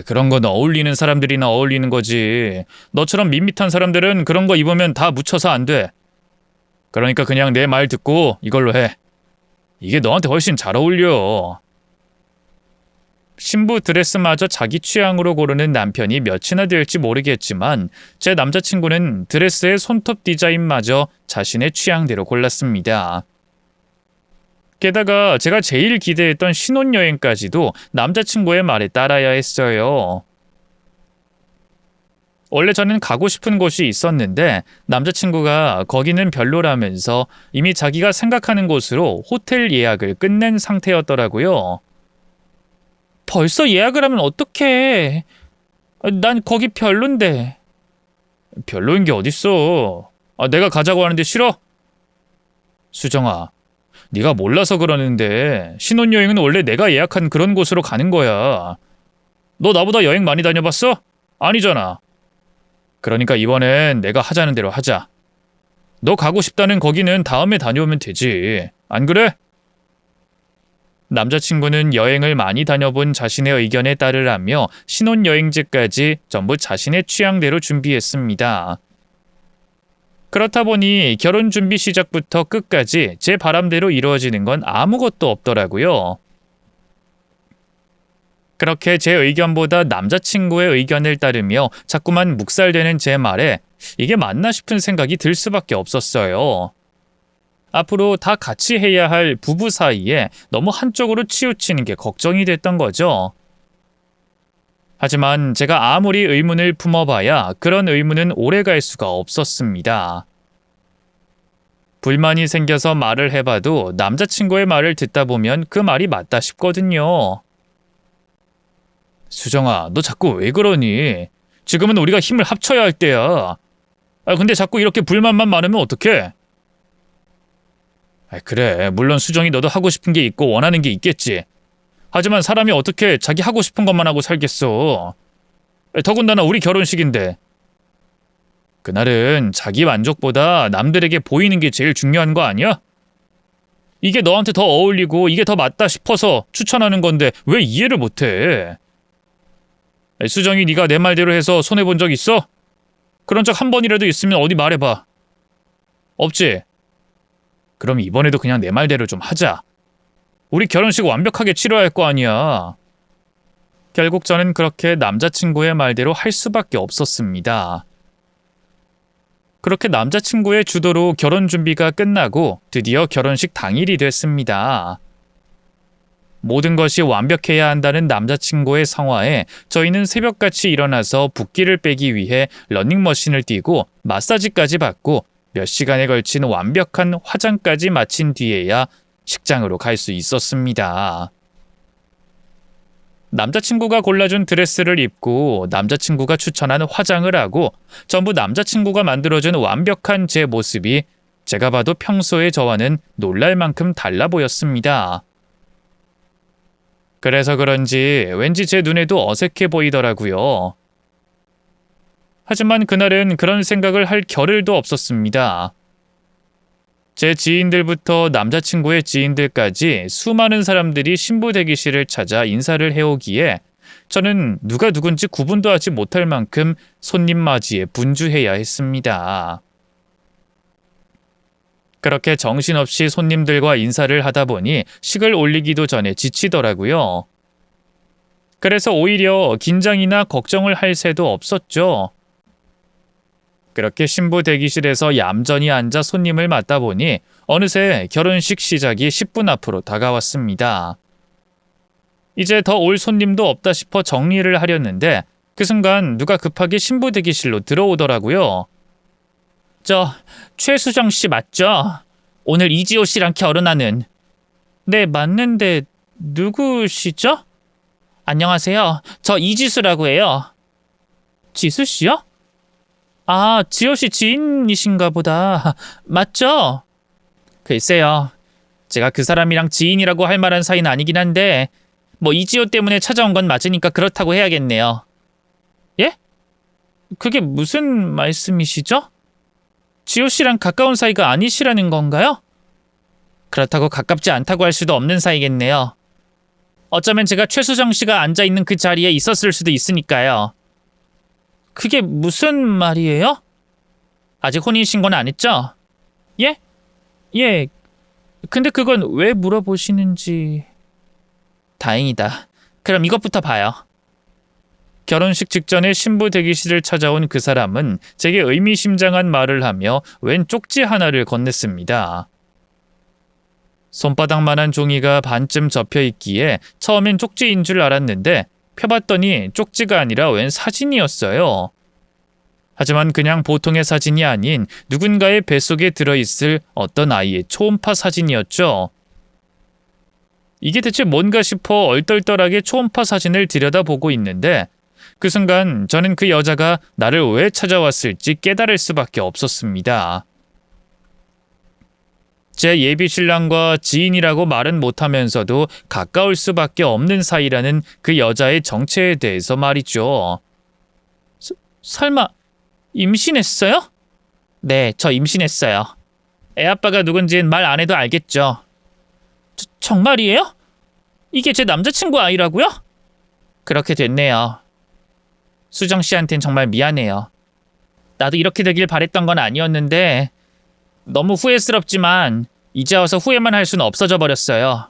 그런 건 어울리는 사람들이나 어울리는 거지. 너처럼 밋밋한 사람들은 그런 거 입으면 다 묻혀서 안 돼. 그러니까 그냥 내 말 듣고 이걸로 해. 이게 너한테 훨씬 잘 어울려. 신부 드레스마저 자기 취향으로 고르는 남편이 몇이나 될지 모르겠지만 제 남자친구는 드레스의 손톱 디자인마저 자신의 취향대로 골랐습니다. 게다가 제가 제일 기대했던 신혼여행까지도 남자친구의 말에 따라야 했어요. 원래 저는 가고 싶은 곳이 있었는데 남자친구가 거기는 별로라면서 이미 자기가 생각하는 곳으로 호텔 예약을 끝낸 상태였더라고요. 벌써 예약을 하면 어떡해. 난 거기 별론데. 별로인 게 어딨어. 내가 가자고 하는데 싫어? 수정아, 네가 몰라서 그러는데 신혼여행은 원래 내가 예약한 그런 곳으로 가는 거야. 너 나보다 여행 많이 다녀봤어? 아니잖아. 그러니까 이번엔 내가 하자는 대로 하자. 너 가고 싶다는 거기는 다음에 다녀오면 되지. 안 그래? 남자친구는 여행을 많이 다녀본 자신의 의견에 따르라며 신혼여행지까지 전부 자신의 취향대로 준비했습니다. 그렇다 보니 결혼 준비 시작부터 끝까지 제 바람대로 이루어지는 건 아무것도 없더라고요. 그렇게 제 의견보다 남자친구의 의견을 따르며 자꾸만 묵살되는 제 말에 이게 맞나 싶은 생각이 들 수밖에 없었어요. 앞으로 다 같이 해야 할 부부 사이에 너무 한쪽으로 치우치는 게 걱정이 됐던 거죠. 하지만 제가 아무리 의문을 품어봐야 그런 의문은 오래 갈 수가 없었습니다. 불만이 생겨서 말을 해봐도 남자친구의 말을 듣다 보면 그 말이 맞다 싶거든요. 수정아, 너 자꾸 왜 그러니? 지금은 우리가 힘을 합쳐야 할 때야. 근데 자꾸 이렇게 불만만 많으면 어떡해? 그래, 물론 수정이 너도 하고 싶은 게 있고 원하는 게 있겠지. 하지만 사람이 어떻게 자기 하고 싶은 것만 하고 살겠어. 더군다나 우리 결혼식인데. 그날은 자기 만족보다 남들에게 보이는 게 제일 중요한 거 아니야? 이게 너한테 더 어울리고 이게 더 맞다 싶어서 추천하는 건데 왜 이해를 못해? 수정이 네가 내 말대로 해서 손해본 적 있어? 그런 적 한 번이라도 있으면 어디 말해봐. 없지? 그럼 이번에도 그냥 내 말대로 좀 하자. 우리 결혼식 완벽하게 치러야 할 거 아니야. 결국 저는 그렇게 남자친구의 말대로 할 수밖에 없었습니다. 그렇게 남자친구의 주도로 결혼 준비가 끝나고 드디어 결혼식 당일이 됐습니다. 모든 것이 완벽해야 한다는 남자친구의 성화에 저희는 새벽같이 일어나서 붓기를 빼기 위해 러닝머신을 뛰고 마사지까지 받고 몇 시간에 걸친 완벽한 화장까지 마친 뒤에야 식장으로 갈 수 있었습니다. 남자친구가 골라준 드레스를 입고 남자친구가 추천한 화장을 하고 전부 남자친구가 만들어준 완벽한 제 모습이 제가 봐도 평소의 저와는 놀랄 만큼 달라 보였습니다. 그래서 그런지 왠지 제 눈에도 어색해 보이더라고요. 하지만 그날은 그런 생각을 할 겨를도 없었습니다. 제 지인들부터 남자친구의 지인들까지 수많은 사람들이 신부 대기실을 찾아 인사를 해오기에 저는 누가 누군지 구분도 하지 못할 만큼 손님 맞이에 분주해야 했습니다. 그렇게 정신없이 손님들과 인사를 하다 보니 식을 올리기도 전에 지치더라고요. 그래서 오히려 긴장이나 걱정을 할 새도 없었죠. 그렇게 신부 대기실에서 얌전히 앉아 손님을 맞다 보니 어느새 결혼식 시작이 10분 앞으로 다가왔습니다. 이제 더 올 손님도 없다 싶어 정리를 하려는데 그 순간 누가 급하게 신부 대기실로 들어오더라고요. 저 최수정 씨 맞죠? 오늘 이지호 씨랑 결혼하는. 네, 맞는데 누구시죠? 안녕하세요. 저 이지수라고 해요. 지수 씨요? 아, 지호 씨 지인이신가 보다. 맞죠? 글쎄요. 제가 그 사람이랑 지인이라고 할 만한 사이는 아니긴 한데 뭐 이지호 때문에 찾아온 건 맞으니까 그렇다고 해야겠네요. 예? 그게 무슨 말씀이시죠? 지호 씨랑 가까운 사이가 아니시라는 건가요? 그렇다고 가깝지 않다고 할 수도 없는 사이겠네요. 어쩌면 제가 최수정 씨가 앉아있는 그 자리에 있었을 수도 있으니까요. 그게 무슨 말이에요? 아직 혼인신고는 안 했죠? 예? 예. 근데 그건 왜 물어보시는지... 다행이다. 그럼 이것부터 봐요. 결혼식 직전에 신부 대기실을 찾아온 그 사람은 제게 의미심장한 말을 하며 웬 쪽지 하나를 건넸습니다. 손바닥만한 종이가 반쯤 접혀 있기에 처음엔 쪽지인 줄 알았는데 펴봤더니 쪽지가 아니라 웬 사진이었어요. 하지만 그냥 보통의 사진이 아닌 누군가의 뱃속에 들어있을 어떤 아이의 초음파 사진이었죠. 이게 대체 뭔가 싶어 얼떨떨하게 초음파 사진을 들여다보고 있는데 그 순간 저는 그 여자가 나를 왜 찾아왔을지 깨달을 수밖에 없었습니다. 제 예비 신랑과 지인이라고 말은 못하면서도 가까울 수밖에 없는 사이라는 그 여자의 정체에 대해서 말이죠. 설마 임신했어요? 네, 저 임신했어요. 애아빠가 누군진 말 안 해도 알겠죠. 정말이에요? 이게 제 남자친구 아이라고요? 그렇게 됐네요. 수정 씨한텐 정말 미안해요. 나도 이렇게 되길 바랬던 건 아니었는데 너무 후회스럽지만 이제 와서 후회만 할 수는 없어져 버렸어요.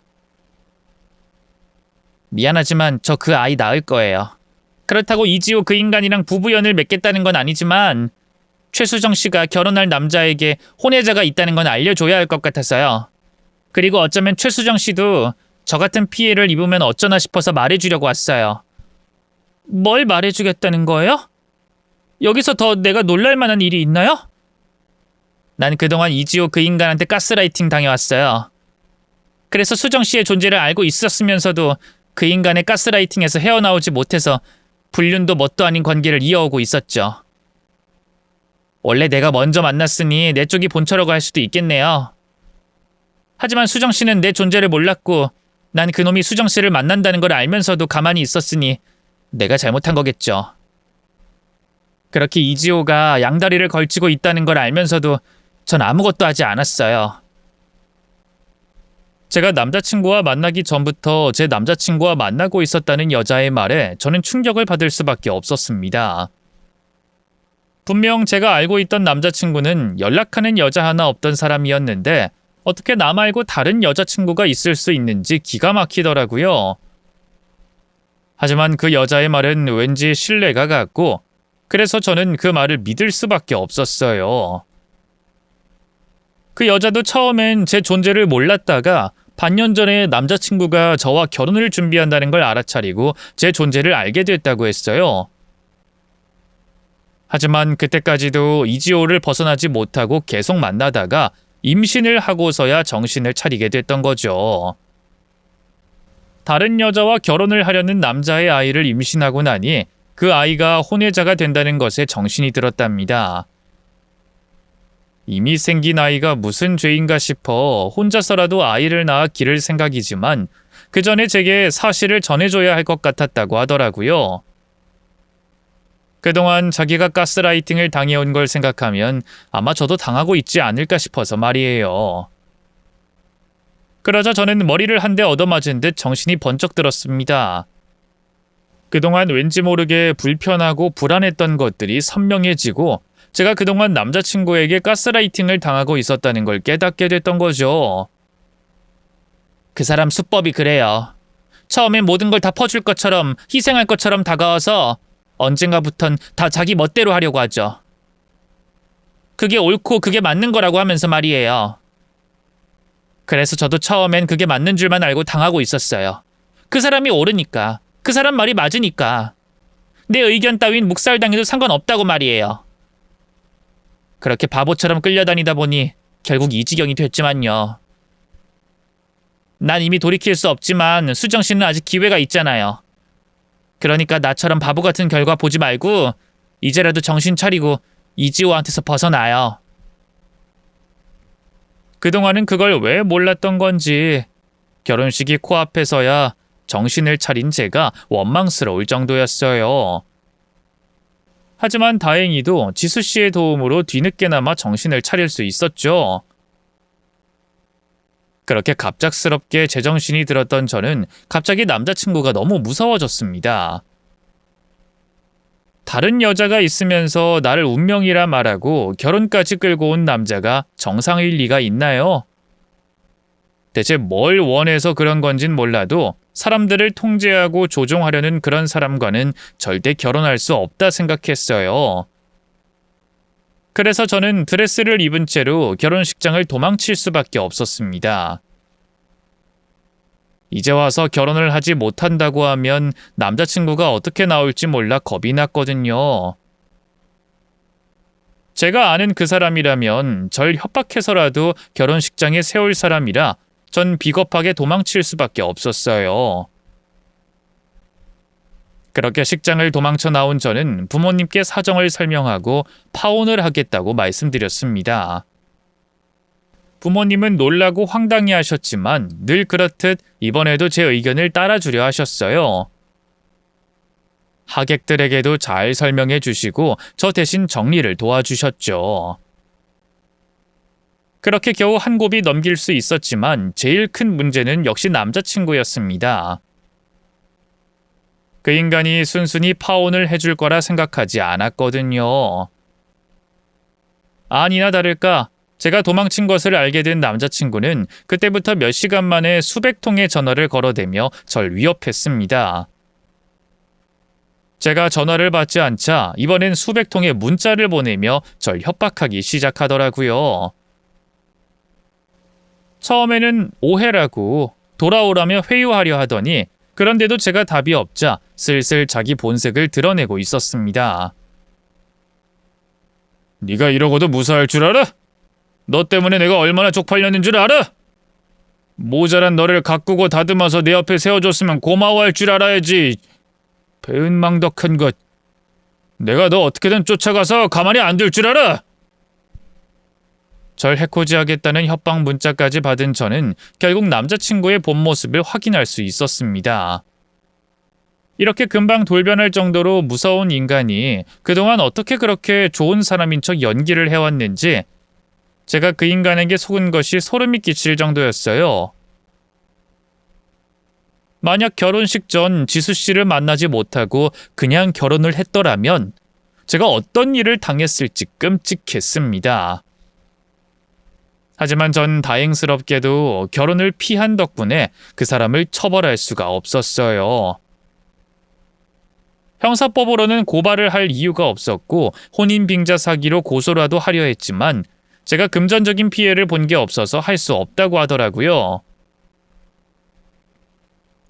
미안하지만 저 그 아이 낳을 거예요. 그렇다고 이지호 그 인간이랑 부부연을 맺겠다는 건 아니지만 최수정 씨가 결혼할 남자에게 혼외자가 있다는 건 알려줘야 할 것 같아서요. 그리고 어쩌면 최수정 씨도 저 같은 피해를 입으면 어쩌나 싶어서 말해주려고 왔어요. 뭘 말해주겠다는 거예요? 여기서 더 내가 놀랄 만한 일이 있나요? 난 그동안 이지호 그 인간한테 가스라이팅 당해왔어요. 그래서 수정 씨의 존재를 알고 있었으면서도 그 인간의 가스라이팅에서 헤어나오지 못해서 불륜도 뭣도 아닌 관계를 이어오고 있었죠. 원래 내가 먼저 만났으니 내 쪽이 본처라고 할 수도 있겠네요. 하지만 수정 씨는 내 존재를 몰랐고 난 그놈이 수정 씨를 만난다는 걸 알면서도 가만히 있었으니 내가 잘못한 거겠죠. 그렇게 이지호가 양다리를 걸치고 있다는 걸 알면서도 전 아무것도 하지 않았어요. 제가 남자친구와 만나기 전부터 제 남자친구와 만나고 있었다는 여자의 말에 저는 충격을 받을 수밖에 없었습니다. 분명 제가 알고 있던 남자친구는 연락하는 여자 하나 없던 사람이었는데 어떻게 나 말고 다른 여자친구가 있을 수 있는지 기가 막히더라고요. 하지만 그 여자의 말은 왠지 신뢰가 갔고 그래서 저는 그 말을 믿을 수밖에 없었어요. 그 여자도 처음엔 제 존재를 몰랐다가 반년 전에 남자친구가 저와 결혼을 준비한다는 걸 알아차리고 제 존재를 알게 됐다고 했어요. 하지만 그때까지도 이지호를 벗어나지 못하고 계속 만나다가 임신을 하고서야 정신을 차리게 됐던 거죠. 다른 여자와 결혼을 하려는 남자의 아이를 임신하고 나니 그 아이가 혼외자가 된다는 것에 정신이 들었답니다. 이미 생긴 아이가 무슨 죄인가 싶어 혼자서라도 아이를 낳아 기를 생각이지만 그 전에 제게 사실을 전해줘야 할 것 같았다고 하더라고요. 그동안 자기가 가스라이팅을 당해온 걸 생각하면 아마 저도 당하고 있지 않을까 싶어서 말이에요. 그러자 저는 머리를 한 대 얻어맞은 듯 정신이 번쩍 들었습니다. 그동안 왠지 모르게 불편하고 불안했던 것들이 선명해지고 제가 그동안 남자친구에게 가스라이팅을 당하고 있었다는 걸 깨닫게 됐던 거죠. 그 사람 수법이 그래요. 처음엔 모든 걸 다 퍼줄 것처럼 희생할 것처럼 다가와서 언젠가부턴 다 자기 멋대로 하려고 하죠. 그게 옳고 그게 맞는 거라고 하면서 말이에요. 그래서 저도 처음엔 그게 맞는 줄만 알고 당하고 있었어요. 그 사람이 옳으니까. 그 사람 말이 맞으니까. 내 의견 따윈 묵살당해도 상관없다고 말이에요. 그렇게 바보처럼 끌려다니다 보니 결국 이 지경이 됐지만요. 난 이미 돌이킬 수 없지만 수정 씨는 아직 기회가 있잖아요. 그러니까 나처럼 바보 같은 결과 보지 말고 이제라도 정신 차리고 이지호한테서 벗어나요. 그동안은 그걸 왜 몰랐던 건지 결혼식이 코앞에서야 정신을 차린 제가 원망스러울 정도였어요. 하지만 다행히도 지수 씨의 도움으로 뒤늦게나마 정신을 차릴 수 있었죠. 그렇게 갑작스럽게 제정신이 들었던 저는 갑자기 남자친구가 너무 무서워졌습니다. 다른 여자가 있으면서 나를 운명이라 말하고 결혼까지 끌고 온 남자가 정상일 리가 있나요? 대체 뭘 원해서 그런 건진 몰라도 사람들을 통제하고 조종하려는 그런 사람과는 절대 결혼할 수 없다 생각했어요. 그래서 저는 드레스를 입은 채로 결혼식장을 도망칠 수밖에 없었습니다. 이제 와서 결혼을 하지 못한다고 하면 남자친구가 어떻게 나올지 몰라 겁이 났거든요. 제가 아는 그 사람이라면 절 협박해서라도 결혼식장에 세울 사람이라 전 비겁하게 도망칠 수밖에 없었어요. 그렇게 식장을 도망쳐 나온 저는 부모님께 사정을 설명하고 파혼을 하겠다고 말씀드렸습니다. 부모님은 놀라고 황당해 하셨지만 늘 그렇듯 이번에도 제 의견을 따라주려 하셨어요. 하객들에게도 잘 설명해 주시고 저 대신 정리를 도와주셨죠. 그렇게 겨우 한 곱이 넘길 수 있었지만 제일 큰 문제는 역시 남자친구였습니다. 그 인간이 순순히 파혼을 해줄 거라 생각하지 않았거든요. 아니나 다를까 제가 도망친 것을 알게 된 남자친구는 그때부터 몇 시간 만에 수백 통의 전화를 걸어대며 절 위협했습니다. 제가 전화를 받지 않자 이번엔 수백 통의 문자를 보내며 절 협박하기 시작하더라고요. 처음에는 오해라고 돌아오라며 회유하려 하더니 그런데도 제가 답이 없자 슬슬 자기 본색을 드러내고 있었습니다. 네가 이러고도 무사할 줄 알아? 너 때문에 내가 얼마나 쪽팔렸는 줄 알아? 모자란 너를 가꾸고 다듬어서 내 옆에 세워줬으면 고마워할 줄 알아야지. 배은망덕한 것. 내가 너 어떻게든 쫓아가서 가만히 안 둘 줄 알아? 절 해코지하겠다는 협박 문자까지 받은 저는 결국 남자친구의 본 모습을 확인할 수 있었습니다. 이렇게 금방 돌변할 정도로 무서운 인간이 그동안 어떻게 그렇게 좋은 사람인 척 연기를 해왔는지 제가 그 인간에게 속은 것이 소름이 끼칠 정도였어요. 만약 결혼식 전 지수 씨를 만나지 못하고 그냥 결혼을 했더라면 제가 어떤 일을 당했을지 끔찍했습니다. 하지만 전 다행스럽게도 결혼을 피한 덕분에 그 사람을 처벌할 수가 없었어요. 형사법으로는 고발을 할 이유가 없었고 혼인빙자 사기로 고소라도 하려 했지만 제가 금전적인 피해를 본 게 없어서 할 수 없다고 하더라고요.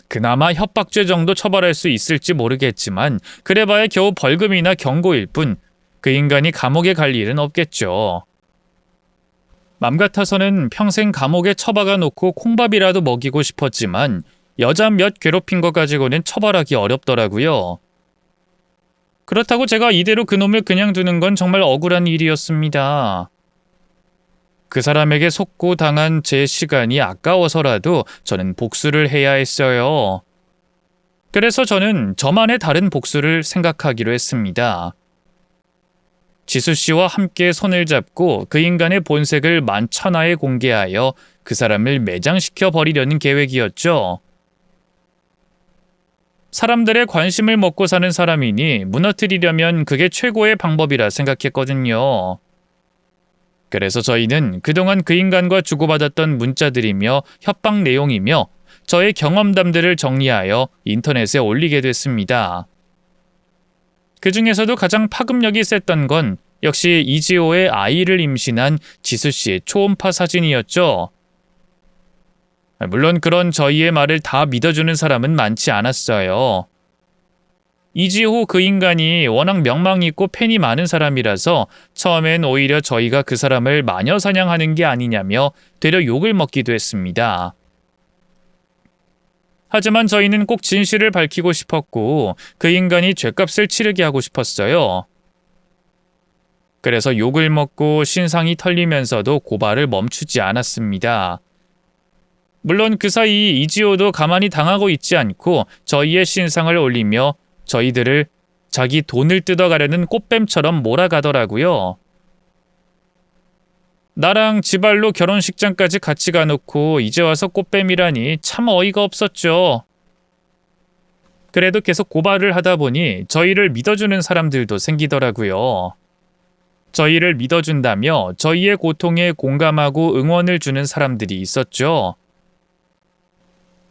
그나마 협박죄 정도 처벌할 수 있을지 모르겠지만 그래봐야 겨우 벌금이나 경고일 뿐 그 인간이 감옥에 갈 일은 없겠죠. 맘 같아서는 평생 감옥에 처박아 놓고 콩밥이라도 먹이고 싶었지만 여자 몇 괴롭힌 거 가지고는 처벌하기 어렵더라고요. 그렇다고 제가 이대로 그놈을 그냥 두는 건 정말 억울한 일이었습니다. 그 사람에게 속고 당한 제 시간이 아까워서라도 저는 복수를 해야 했어요. 그래서 저는 저만의 다른 복수를 생각하기로 했습니다. 지수 씨와 함께 손을 잡고 그 인간의 본색을 만천하에 공개하여 그 사람을 매장시켜 버리려는 계획이었죠. 사람들의 관심을 먹고 사는 사람이니 무너뜨리려면 그게 최고의 방법이라 생각했거든요. 그래서 저희는 그동안 그 인간과 주고받았던 문자들이며 협박 내용이며 저의 경험담들을 정리하여 인터넷에 올리게 됐습니다. 그 중에서도 가장 파급력이 셌던 건 역시 이지호의 아이를 임신한 지수 씨의 초음파 사진이었죠. 물론 그런 저희의 말을 다 믿어주는 사람은 많지 않았어요. 이지호 그 인간이 워낙 명망 있고 팬이 많은 사람이라서 처음엔 오히려 저희가 그 사람을 마녀 사냥하는 게 아니냐며 되려 욕을 먹기도 했습니다. 하지만 저희는 꼭 진실을 밝히고 싶었고 그 인간이 죗값을 치르게 하고 싶었어요. 그래서 욕을 먹고 신상이 털리면서도 고발을 멈추지 않았습니다. 물론 그 사이 이지호도 가만히 당하고 있지 않고 저희의 신상을 올리며 저희들을 자기 돈을 뜯어가려는 꽃뱀처럼 몰아가더라고요. 나랑 지발로 결혼식장까지 같이 가놓고 이제 와서 꽃뱀이라니 참 어이가 없었죠. 그래도 계속 고발을 하다 보니 저희를 믿어주는 사람들도 생기더라고요. 저희를 믿어준다며 저희의 고통에 공감하고 응원을 주는 사람들이 있었죠.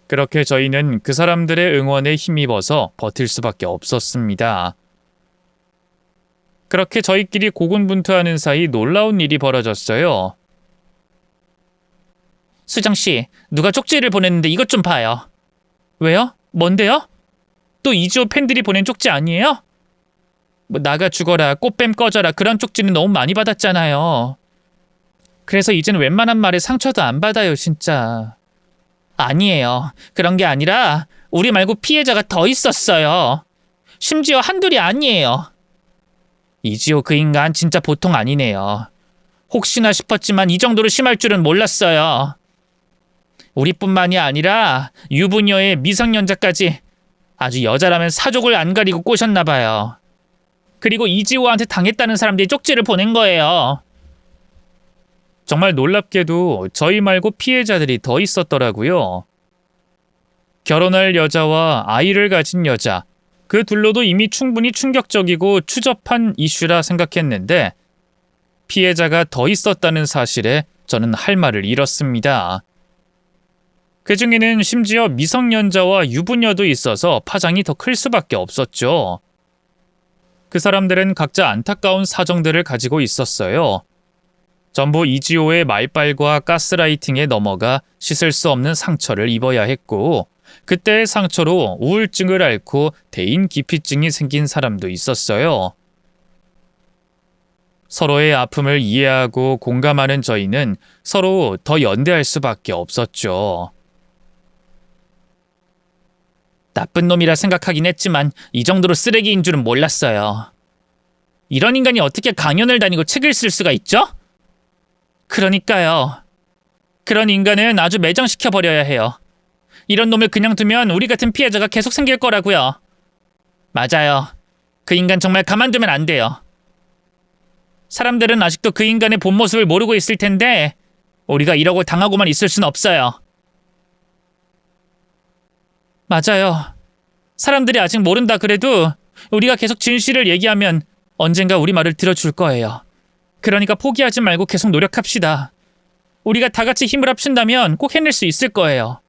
그렇게 저희는 그 사람들의 응원에 힘입어서 버틸 수밖에 없었습니다. 그렇게 저희끼리 고군분투하는 사이 놀라운 일이 벌어졌어요. 수정씨, 누가 쪽지를 보냈는데 이것 좀 봐요. 왜요? 뭔데요? 또 이지호 팬들이 보낸 쪽지 아니에요? 뭐 나가 죽어라, 꽃뱀 꺼져라 그런 쪽지는 너무 많이 받았잖아요. 그래서 이제는 웬만한 말에 상처도 안 받아요, 진짜. 아니에요. 그런 게 아니라 우리 말고 피해자가 더 있었어요. 심지어 한둘이 아니에요. 이지호 그 인간 진짜 보통 아니네요. 혹시나 싶었지만 이 정도로 심할 줄은 몰랐어요. 우리뿐만이 아니라 유부녀의 미성년자까지 아주 여자라면 사족을 안 가리고 꼬셨나 봐요. 그리고 이지호한테 당했다는 사람들이 쪽지를 보낸 거예요. 정말 놀랍게도 저희 말고 피해자들이 더 있었더라고요. 결혼할 여자와 아이를 가진 여자, 그 둘로도 이미 충분히 충격적이고 추접한 이슈라 생각했는데 피해자가 더 있었다는 사실에 저는 할 말을 잃었습니다. 그 중에는 심지어 미성년자와 유부녀도 있어서 파장이 더 클 수밖에 없었죠. 그 사람들은 각자 안타까운 사정들을 가지고 있었어요. 전부 이지호의 말빨과 가스라이팅에 넘어가 씻을 수 없는 상처를 입어야 했고 그때의 상처로 우울증을 앓고 대인 기피증이 생긴 사람도 있었어요. 서로의 아픔을 이해하고 공감하는 저희는 서로 더 연대할 수밖에 없었죠. 나쁜 놈이라 생각하긴 했지만 이 정도로 쓰레기인 줄은 몰랐어요. 이런 인간이 어떻게 강연을 다니고 책을 쓸 수가 있죠? 그러니까요. 그런 인간은 아주 매장시켜버려야 해요. 이런 놈을 그냥 두면 우리 같은 피해자가 계속 생길 거라고요. 맞아요. 그 인간 정말 가만두면 안 돼요. 사람들은 아직도 그 인간의 본 모습을 모르고 있을 텐데 우리가 이러고 당하고만 있을 순 없어요. 맞아요. 사람들이 아직 모른다 그래도 우리가 계속 진실을 얘기하면 언젠가 우리 말을 들어줄 거예요. 그러니까 포기하지 말고 계속 노력합시다. 우리가 다 같이 힘을 합친다면 꼭 해낼 수 있을 거예요.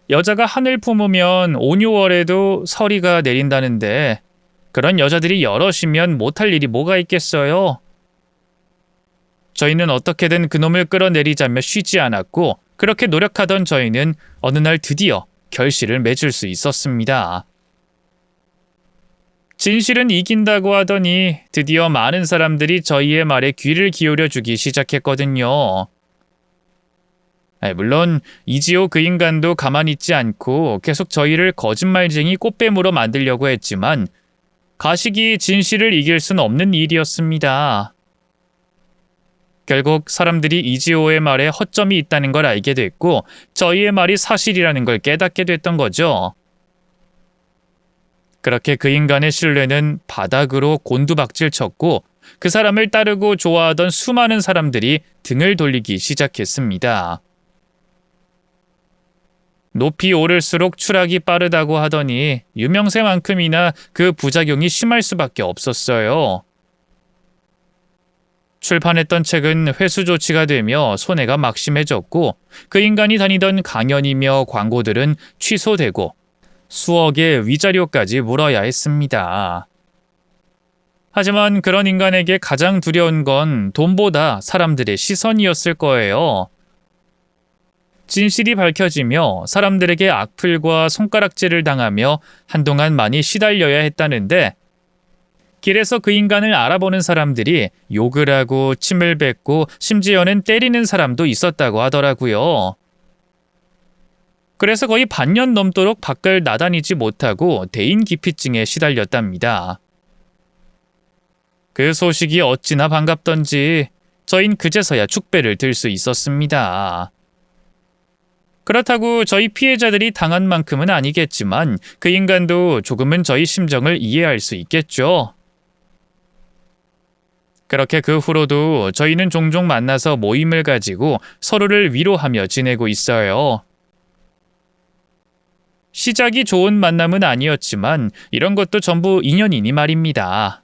여자가 하늘 품으면 온유월에도 서리가 내린다는데 그런 여자들이 여럿이면 못할 일이 뭐가 있겠어요? 저희는 어떻게든 그놈을 끌어내리자며 쉬지 않았고 그렇게 노력하던 저희는 어느 날 드디어 결실을 맺을 수 있었습니다. 진실은 이긴다고 하더니 드디어 많은 사람들이 저희의 말에 귀를 기울여 주기 시작했거든요. 물론 이지호 그 인간도 가만히 있지 않고 계속 저희를 거짓말쟁이 꽃뱀으로 만들려고 했지만 가식이 진실을 이길 순 없는 일이었습니다. 결국 사람들이 이지호의 말에 허점이 있다는 걸 알게 됐고 저희의 말이 사실이라는 걸 깨닫게 됐던 거죠. 그렇게 그 인간의 신뢰는 바닥으로 곤두박질 쳤고 그 사람을 따르고 좋아하던 수많은 사람들이 등을 돌리기 시작했습니다. 높이 오를수록 추락이 빠르다고 하더니 유명세만큼이나 그 부작용이 심할 수밖에 없었어요. 출판했던 책은 회수 조치가 되며 손해가 막심해졌고 그 인간이 다니던 강연이며 광고들은 취소되고 수억의 위자료까지 물어야 했습니다. 하지만 그런 인간에게 가장 두려운 건 돈보다 사람들의 시선이었을 거예요. 진실이 밝혀지며 사람들에게 악플과 손가락질을 당하며 한동안 많이 시달려야 했다는데 길에서 그 인간을 알아보는 사람들이 욕을 하고 침을 뱉고 심지어는 때리는 사람도 있었다고 하더라고요. 그래서 거의 반년 넘도록 밖을 나다니지 못하고 대인기피증에 시달렸답니다. 그 소식이 어찌나 반갑던지 저흰 그제서야 축배를 들 수 있었습니다. 그렇다고 저희 피해자들이 당한 만큼은 아니겠지만 그 인간도 조금은 저희 심정을 이해할 수 있겠죠. 그렇게 그 후로도 저희는 종종 만나서 모임을 가지고 서로를 위로하며 지내고 있어요. 시작이 좋은 만남은 아니었지만 이런 것도 전부 인연이니 말입니다.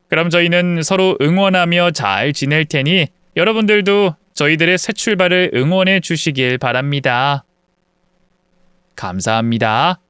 그럼 저희는 서로 응원하며 잘 지낼 테니 여러분들도 저희들의 새 출발을 응원해 주시길 바랍니다. 감사합니다.